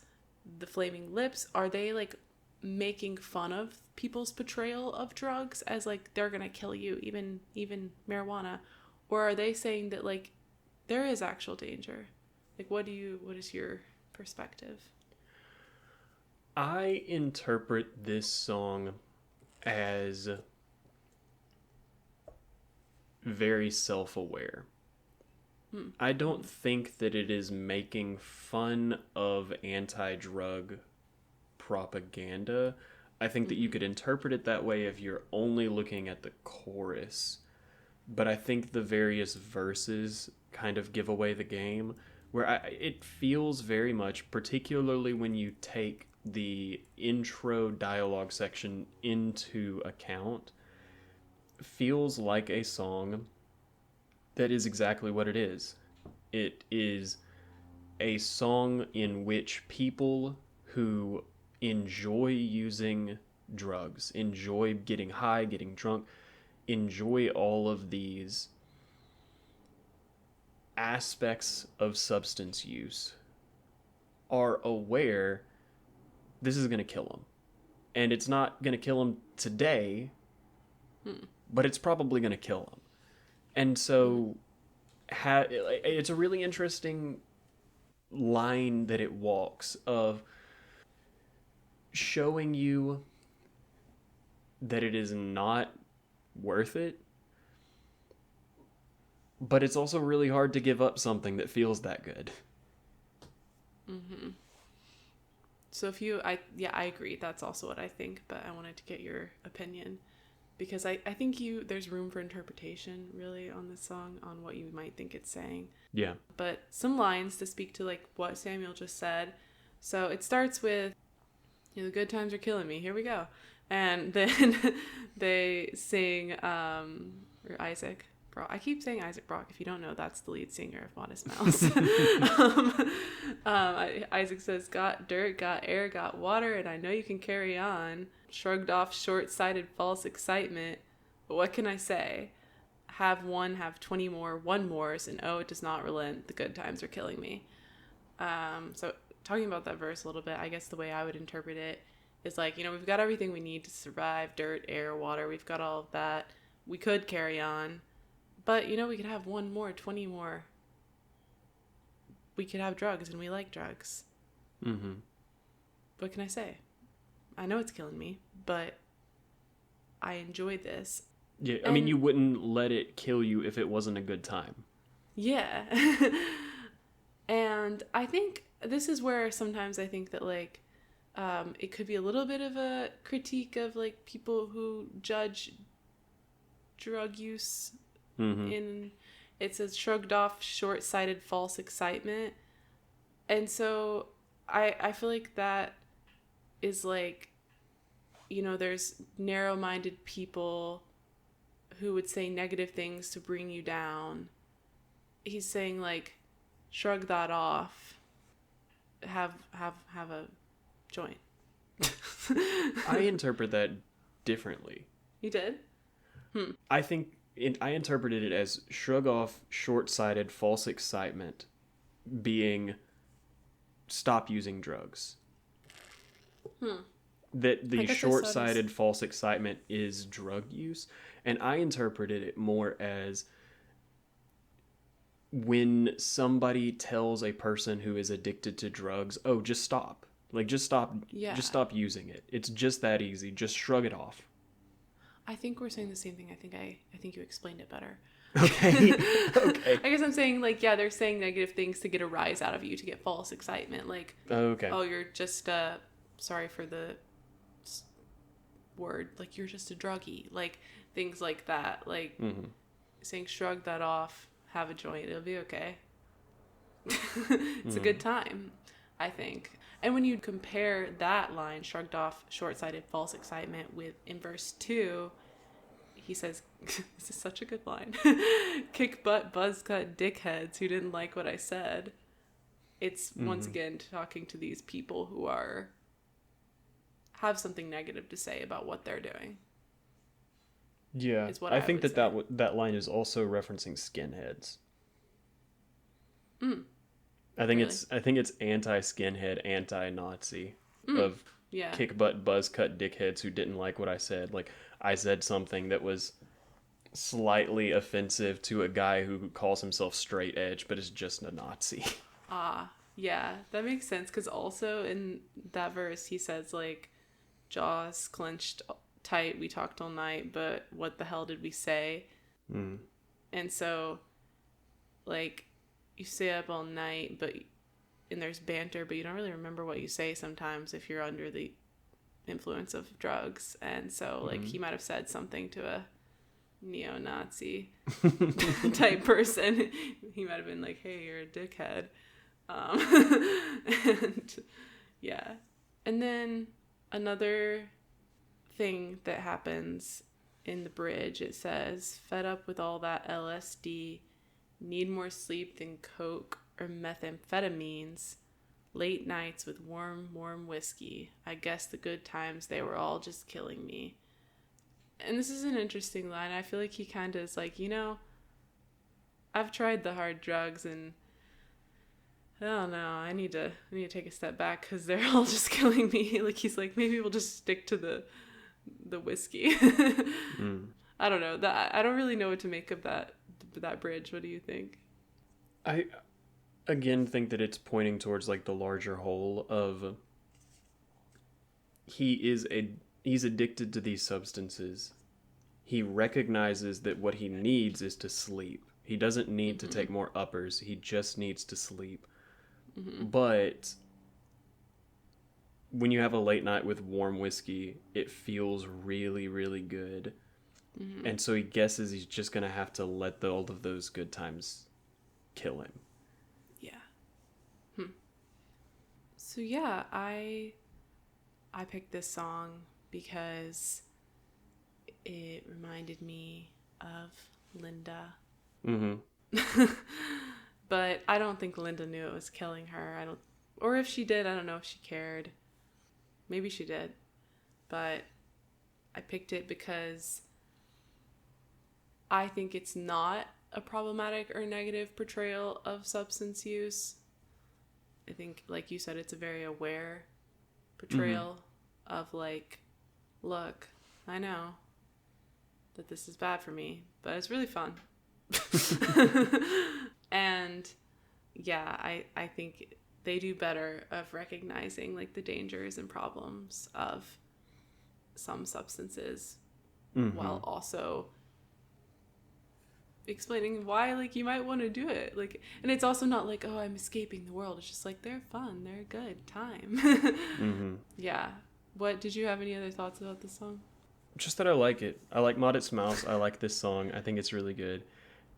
S1: the Flaming Lips, are they, like, making fun of people's portrayal of drugs as, like, they're going to kill you, even marijuana? Or are they saying that, like, there is actual danger? Like, what is your perspective?
S2: I interpret this song as very self-aware. I don't think that it is making fun of anti-drug propaganda. I think that you could interpret it that way if you're only looking at the chorus. But I think the various verses kind of give away the game, where it feels very much, particularly when you take the intro dialogue section into account, feels like a song that is exactly what it is. It is a song in which people who enjoy using drugs, enjoy getting high, getting drunk, enjoy all of these aspects of substance use, are aware this is going to kill them. And it's not going to kill them today, but it's probably going to kill them. And so it's a really interesting line that it walks of showing you that it is not worth it, but it's also really hard to give up something that feels that good.
S1: So I agree. That's also what I think, but I wanted to get your opinion because I think there's room for interpretation really on this song, on what you might think it's saying.
S2: Yeah.
S1: But some lines to speak to like what Samuel just said. So it starts with, the good times are killing me. Here we go. And then they sing, or Isaac Brock. I keep saying Isaac Brock. If you don't know, that's the lead singer of Modest Mouse. Isaac says, got dirt, got air, got water, and I know you can carry on. Shrugged off short-sighted false excitement. But what can I say? Have one, have 20 more, one more's, and oh, it does not relent. The good times are killing me. So talking about that verse a little bit, I guess the way I would interpret it is like, we've got everything we need to survive. Dirt, air, water. We've got all of that. We could carry on. But, we could have 1 more, 20 more. We could have drugs, and we like drugs. What can I say? I know it's killing me, but I enjoy this.
S2: Yeah, I mean, you wouldn't let it kill you if it wasn't a good time.
S1: Yeah. And I think this is where sometimes I think that, like, it could be a little bit of a critique of, like, people who judge drug use.
S2: Mm-hmm.
S1: It says shrugged off, short-sighted, false excitement. And so I feel like that is like, you know, there's narrow-minded people who would say negative things to bring you down. He's saying like, shrug that off. Have a joint.
S2: I interpret that differently.
S1: You did?
S2: I think I interpreted it as shrug off short-sighted false excitement being stop using drugs. That the short-sighted false excitement is drug use. And I interpreted it more as when somebody tells a person who is addicted to drugs, oh, just stop. Like, just stop. Yeah. Just stop using it. It's just that easy. Just shrug it off.
S1: I think we're saying the same thing. I think you explained it better.
S2: Okay. Okay.
S1: I guess I'm saying, like, yeah, they're saying negative things to get a rise out of you, to get false excitement. Like,
S2: okay.
S1: Oh, you're just, sorry for the word, like, you're just a druggie. Like, things like that. Like, saying shrug that off, have a joint, it'll be okay. It's a good time, I think. And when you compare that line, shrugged off, short-sighted, false excitement, with in verse 2, he says, this is such a good line, kick butt, buzz cut dickheads who didn't like what I said. It's once again talking to these people who have something negative to say about what they're doing.
S2: Yeah, I think that line is also referencing skinheads. I think it's anti-skinhead, anti-Nazi of kick butt, buzz cut dickheads who didn't like what I said. Like, I said something that was slightly offensive to a guy who calls himself straight edge, but is just a Nazi.
S1: Yeah, that makes sense. Because also in that verse, he says, like, jaws clenched tight, we talked all night, but what the hell did we say? And so, like, you stay up all night, and there's banter, but you don't really remember what you say sometimes if you're under the influence of drugs. And so, like, he might have said something to a neo-Nazi type person. He might have been like, hey, you're a dickhead. And yeah. And then another thing that happens in the bridge, it says, fed up with all that LSD, need more sleep than coke or methamphetamines, late nights with warm whiskey. I guess the good times, they were all just killing me. And this is an interesting line. I feel like he kind of is like, you know, I've tried the hard drugs and I don't know, I need to take a step back because they're all just killing me. Like, he's like, maybe we'll just stick to the whiskey. I don't know. I don't really know what to make of that bridge. What do you think?
S2: I again think that it's pointing towards like the larger whole of he's addicted to these substances. He recognizes that what he needs is to sleep. He doesn't need to take more uppers. He just needs to sleep. But when you have a late night with warm whiskey, it feels really, really good. And so he guesses he's just going to have to let all of those good times kill him.
S1: Yeah. So yeah, I picked this song because it reminded me of Linda. But I don't think Linda knew it was killing her. Or if she did, I don't know if she cared. Maybe she did. But I picked it because I think it's not a problematic or negative portrayal of substance use. I think, like you said, it's a very aware portrayal of, like, look, I know that this is bad for me, but it's really fun. And yeah, I think they do better of recognizing, like, the dangers and problems of some substances while also explaining why, like, you might want to do it. Like, and it's also not like, oh, I'm escaping the world. It's just like, they're fun, they're a good time. Yeah. What did you have any other thoughts about this song?
S2: Just that I like it. I like Modest Mouse. I like this song. I think it's really good.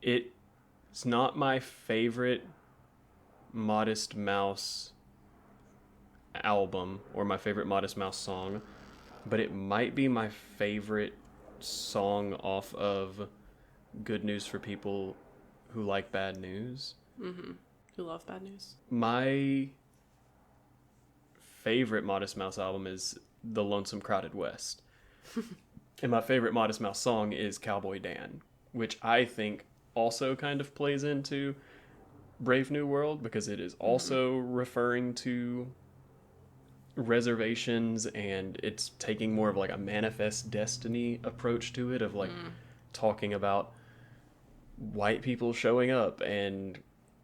S2: It's not my favorite Modest Mouse album or my favorite Modest Mouse song, but it might be my favorite song off of Good News for People Who Like Bad News.
S1: Mm-hmm. Who love bad news.
S2: My favorite Modest Mouse album is The Lonesome Crowded West. And my favorite Modest Mouse song is Cowboy Dan, which I think also kind of plays into Brave New World because it is also referring to reservations, and it's taking more of like a manifest destiny approach to it, of like talking about white people showing up and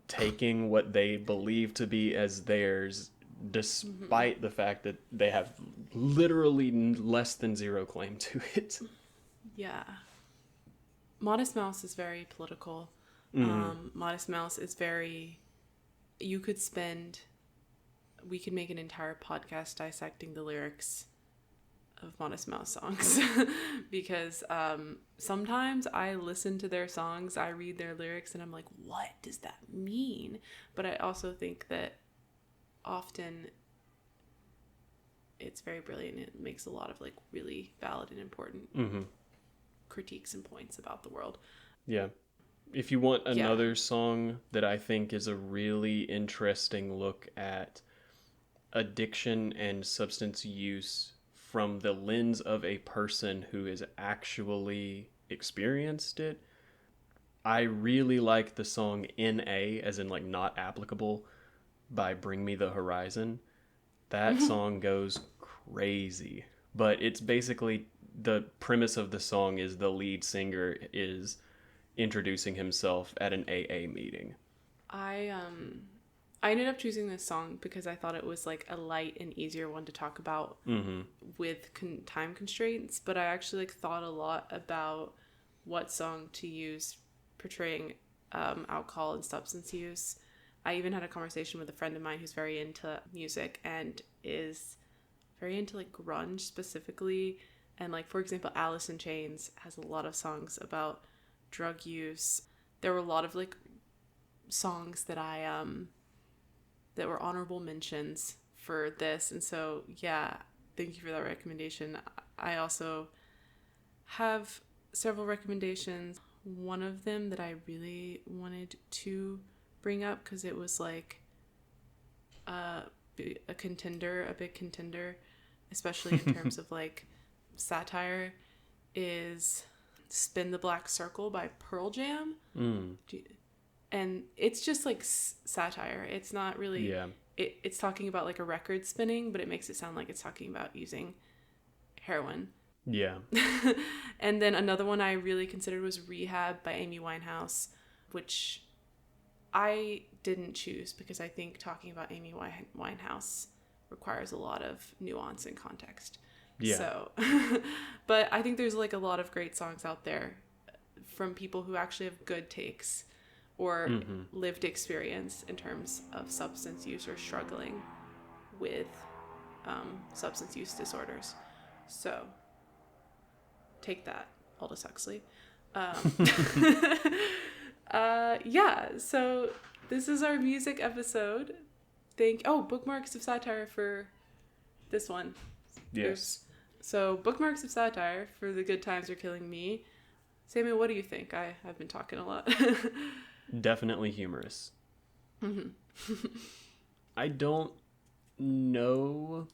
S2: taking what they believe to be as theirs, despite the fact that they have literally less than zero claim to it.
S1: Yeah. Modest Mouse is very political. Modest Mouse is very... We could make an entire podcast dissecting the lyrics of Modest Mouse songs. Because sometimes I listen to their songs, I read their lyrics, and I'm like, what does that mean? But I also think that often it's very brilliant. It makes a lot of like really valid and important critiques and points about the world.
S2: Yeah. If you want another song that I think is a really interesting look at addiction and substance use from the lens of a person who has actually experienced it, I really like the song N.A., as in like not applicable, by Bring Me the Horizon. That song goes crazy. But it's basically, the premise of the song is the lead singer is introducing himself at an AA meeting.
S1: I ended up choosing this song because I thought it was like a light and easier one to talk about with time constraints, but I actually like thought a lot about what song to use portraying alcohol and substance use. I even had a conversation with a friend of mine who's very into music and is very into like grunge specifically, and like for example Alice in Chains has a lot of songs about drug use. There were a lot of like songs that I that were honorable mentions for this, and so yeah, thank you for that recommendation. I also have several recommendations. One of them that I really wanted to bring up because it was like a big contender, especially in terms of like satire, is Spin the Black Circle by Pearl Jam. And it's just like satire. It's not really it's talking about like a record spinning, but it makes it sound like it's talking about using heroin. And then another one I really considered was Rehab by Amy Winehouse, which I didn't choose because I think talking about Amy Winehouse requires a lot of nuance and context. So but I think there's like a lot of great songs out there from people who actually have good takes or lived experience in terms of substance use or struggling with substance use disorders. So take that, Aldous Huxley. So this is our music episode. Bookmarks of Satire for this one.
S2: Yes.
S1: So bookmarks of Satire for The Good Times Are Killing Me. Samuel, what do you think? I've been talking a lot.
S2: Definitely humorous. I don't know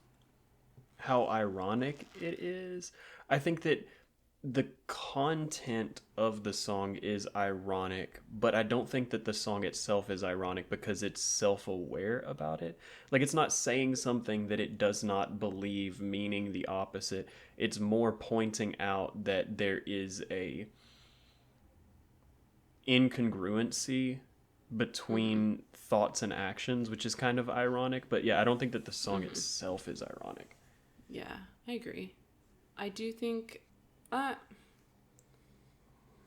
S2: how ironic it is. I think that the content of the song is ironic, but I don't think that the song itself is ironic because it's self-aware about it. Like, it's not saying something that it does not believe, meaning the opposite. It's more pointing out that there is a incongruency between thoughts and actions, which is kind of ironic. But yeah, I don't think that the song itself is ironic.
S1: Yeah, I agree. I do think I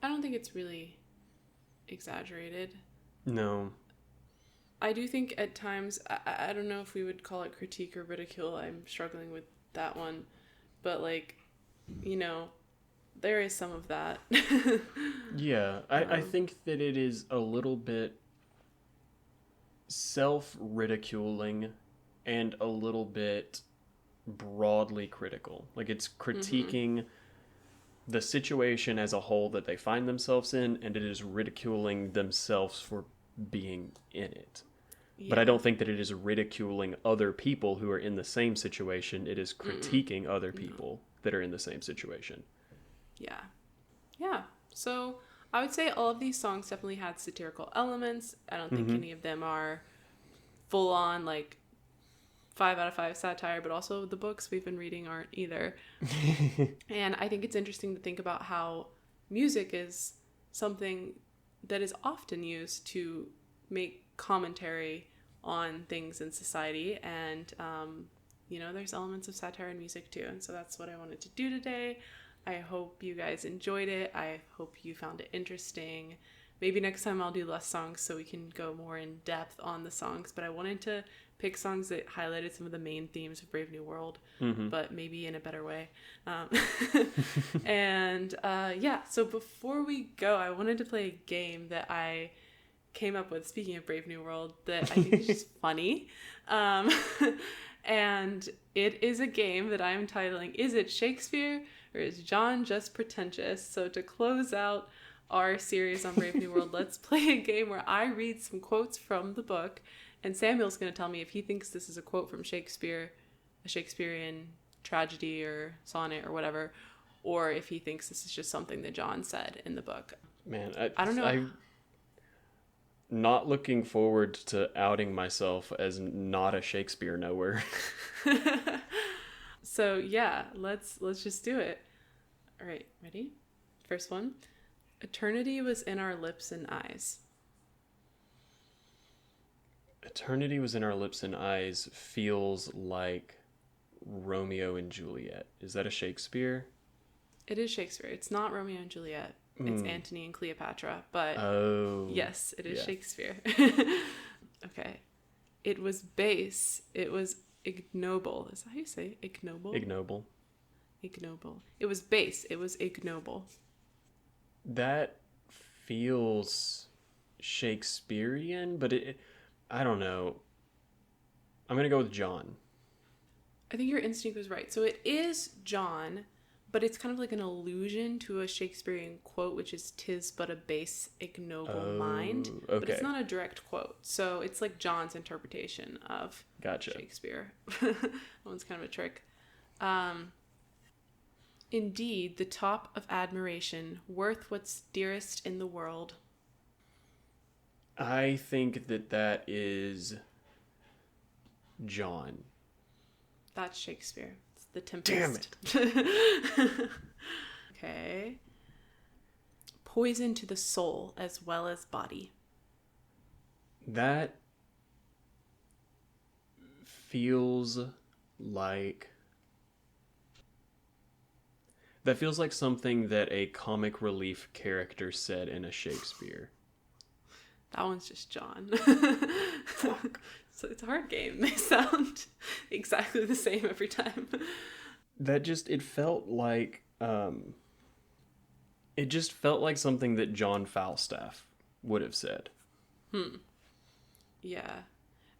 S1: don't think it's really exaggerated.
S2: No.
S1: I do think at times, I don't know if we would call it critique or ridicule. I'm struggling with that one. But like, you know, There is some of that.
S2: Yeah, I think that it is a little bit self-ridiculing and a little bit broadly critical. Like it's critiquing the situation as a whole that they find themselves in, and it is ridiculing themselves for being in it.
S1: Yeah.
S2: But I don't think that it is ridiculing other people who are in the same situation. It is critiquing other people that are in the same situation.
S1: Yeah. Yeah. So I would say all of these songs definitely had satirical elements. I don't think any of them are full on like 5 out of 5 satire, but also the books we've been reading aren't either. And I think it's interesting to think about how music is something that is often used to make commentary on things in society. And, there's elements of satire in music too. And so that's what I wanted to do today. I hope you guys enjoyed it. I hope you found it interesting. Maybe next time I'll do less songs so we can go more in depth on the songs. But I wanted to pick songs that highlighted some of the main themes of Brave New World, but maybe in a better way. So before we go, I wanted to play a game that I came up with, speaking of Brave New World, that I think is just funny. And it is a game that I'm titling, Is It Shakespeare or Is John Just Pretentious? So to close out our series on Brave New World, let's play a game where I read some quotes from the book, and Samuel's going to tell me if he thinks this is a quote from Shakespeare, a Shakespearean tragedy or sonnet or whatever, or if he thinks this is just something that John said in the book.
S2: Man,
S1: I don't know.
S2: I'm not looking forward to outing myself as not a Shakespeare knower.
S1: So yeah, let's just do it. All right, ready? First one. Eternity was in our lips and eyes.
S2: Eternity was in our lips and eyes feels like Romeo and Juliet. Is that a Shakespeare?
S1: It is Shakespeare. It's not Romeo and Juliet. It's Antony and Cleopatra. But yes, it is Shakespeare. Okay. It was base. It was ignoble. Is that how you say it? Ignoble?
S2: Ignoble.
S1: Ignoble. It was base. It was ignoble.
S2: That feels Shakespearean, but I don't know. I'm going to go with John.
S1: I think your instinct was right. So it is John, but it's kind of like an allusion to a Shakespearean quote, which is "'Tis but a base ignoble mind."
S2: Okay.
S1: But it's not a direct quote. So it's like John's interpretation of Shakespeare. That one's kind of a trick. Indeed, the top of admiration, worth what's dearest in the world.
S2: I think that is John.
S1: That's Shakespeare. It's The Tempest. Damn it. Okay. Poison to the soul as well as body.
S2: That feels like something that a comic relief character said in a Shakespeare.
S1: That one's just John. So it's a hard game. They sound exactly the same every time. It felt like
S2: something that John Falstaff would have said.
S1: Yeah.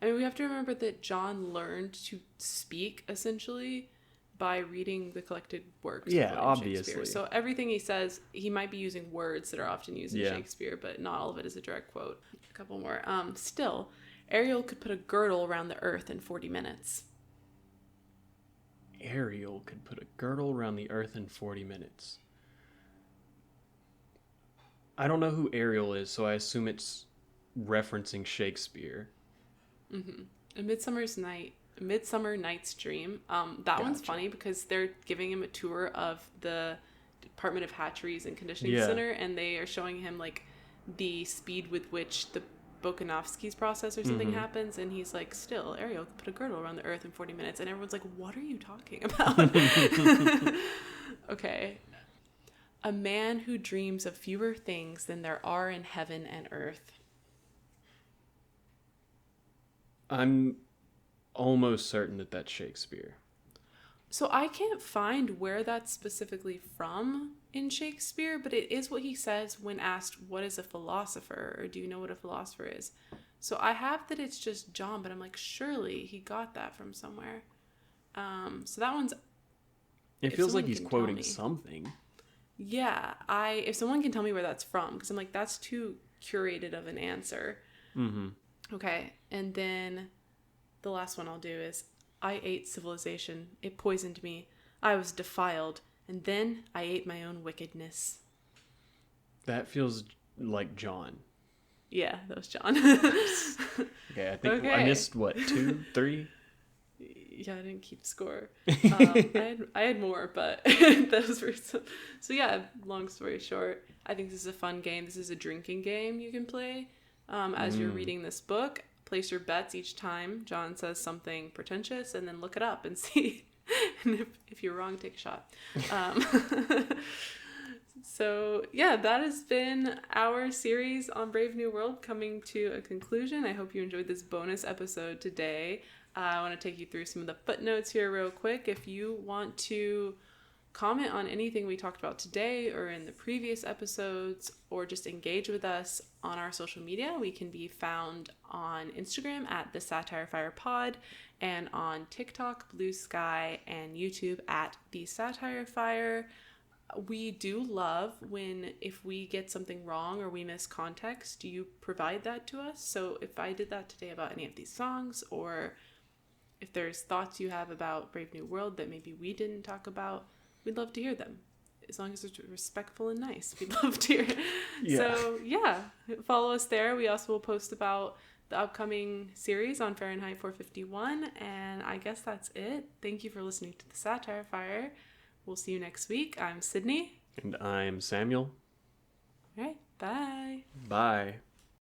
S1: I mean, we have to remember that John learned to speak essentially by reading the collected works.
S2: Yeah, obviously.
S1: So everything he says, he might be using words that are often used in Shakespeare, but not all of it is a direct quote. A couple more. Still, Ariel could put a girdle around the earth in 40 minutes.
S2: Ariel could put a girdle around the earth in 40 minutes. I don't know who Ariel is, so I assume it's referencing Shakespeare.
S1: Mm-hmm. A Midsummer Night's Dream. That one's funny because they're giving him a tour of the Department of Hatcheries and Conditioning Center, and they are showing him like the speed with which the Bokanovsky's process or something happens, and he's like, still, Ariel could put a girdle around the earth in 40 minutes, and everyone's like, what are you talking about? Okay. A man who dreams of fewer things than there are in heaven and earth.
S2: I'm almost certain that that's Shakespeare.
S1: So I can't find where that's specifically from in Shakespeare, but it is what he says when asked, what is a philosopher? Or do you know what a philosopher is? So I have that it's just John, but I'm like, surely he got that from somewhere. So that one's...
S2: It feels like he's quoting something.
S1: Yeah, if someone can tell me where that's from, because I'm like, that's too curated of an answer.
S2: Mm-hmm.
S1: Okay, and then the last one I'll do is, I ate civilization. It poisoned me. I was defiled, and then I ate my own wickedness.
S2: That feels like John.
S1: Yeah, that was John.
S2: Okay, I think I missed, 2, 3?
S1: Yeah, I didn't keep score. I had more, but those were some... So yeah, long story short, I think this is a fun game. This is a drinking game you can play as you're reading this book. Place your bets each time John says something pretentious, and then look it up and see. And if you're wrong, take a shot. So yeah, that has been our series on Brave New World coming to a conclusion. I hope you enjoyed this bonus episode today. I want to take you through some of the footnotes here real quick. If you want to comment on anything we talked about today or in the previous episodes, or just engage with us on our social media, we can be found on Instagram at the Satire Fire Pod, and on TikTok, Blue Sky, and YouTube at the Satire Fire. We do love if we get something wrong or we miss context, you provide that to us. So if I did that today about any of these songs, or if there's thoughts you have about Brave New World that maybe we didn't talk about, we'd love to hear them. As long as it's respectful and nice, we'd love to hear it. Yeah. So yeah, follow us there. We also will post about the upcoming series on Fahrenheit 451. And I guess that's it. Thank you for listening to the Satire Fire. We'll see you next week. I'm Sydney.
S2: And I'm Samuel.
S1: All right. Bye.
S2: Bye.